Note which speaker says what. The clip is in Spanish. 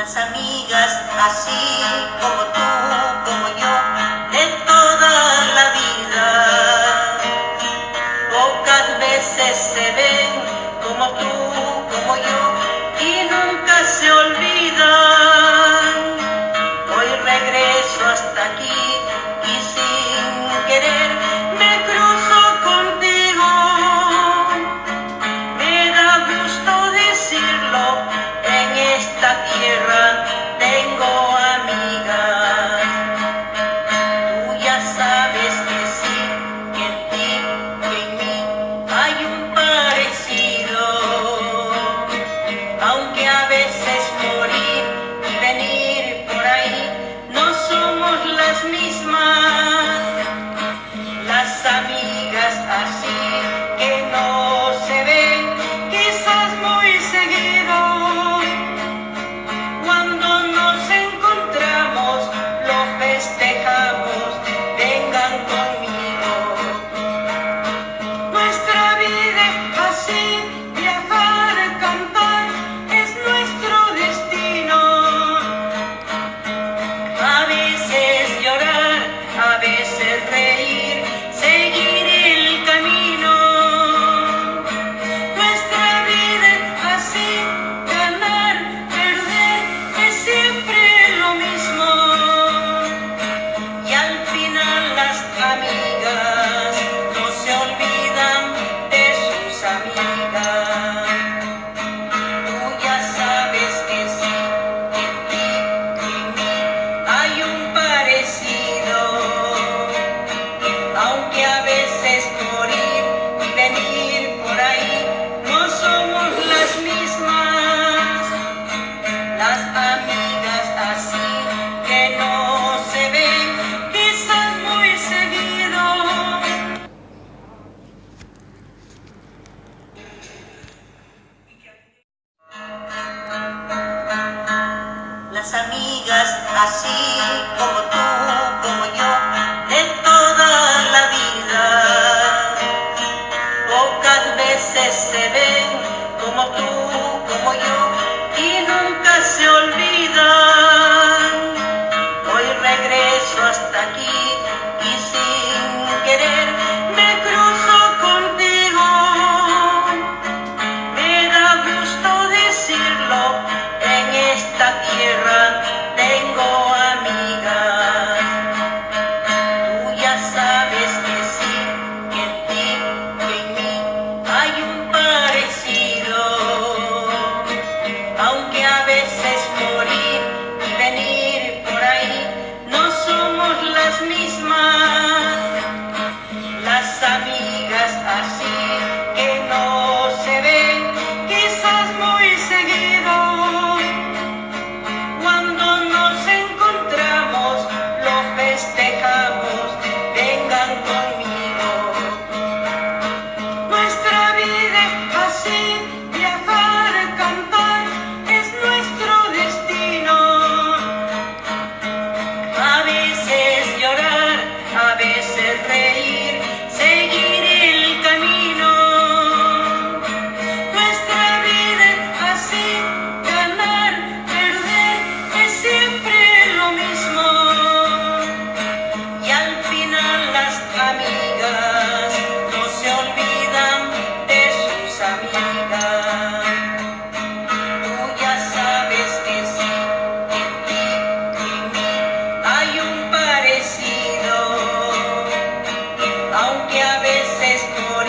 Speaker 1: Las amigas así como tú, como yo, de toda la vida, pocas veces se ven como tú, como yo, y nunca se olvidan. Hoy regreso hasta aquí y sin querer me cruzo contigo. Me da gusto decirlo, en esta tierra tengo amigas. Tú ya sabes que sí, que en ti, que en mí hay un parecido. Aunque a veces por ir y venir por ahí no somos las mismas. Las amigas así que no se ven quizás muy seguido, cuando nos encontramos lo festejamos, vengan conmigo. Nuestra vida es así, viajar, cantar, es nuestro destino. A veces llorar, a veces reír, seguir el camino. Nuestra vida es así, ganar, perder, es siempre lo mismo. Y al final las amigas no se olvidan de sus amigas. Tú ya sabes que sí, que en ti, que en mí hay un parecido. Aunque a veces por ir y venir por ahí no somos las mismas. Las amigas así que no se ven quizás muy seguido. Las amigas así como tú, como yo, de toda la vida, pocas veces se ven como tú, como yo, y nunca se olvidan. Hoy regreso hasta aquí y sin querer me cruzo contigo. Me da gusto decirlo, en esta tierra tengo amigas. Tú ya sabes que sí, que en ti, que en mí hay un parecido. Aunque a veces por ir y venir por ahí no somos las mismas. Las amigas así que no se ven quizás muy seguido, cuando nos encontramos lo festejamos, vengan conmigo. Nuestra vida es así, viajar, cantar, es nuestro destino. A veces llorar, a veces reír, seguir el camino. Nuestra vida es así, ganar, perder, es siempre lo mismo. Y al final las amigas no se olvidan de sus amigas. Tú ya sabes que sí, que en ti, que en mí hay un parecido. Aunque a veces por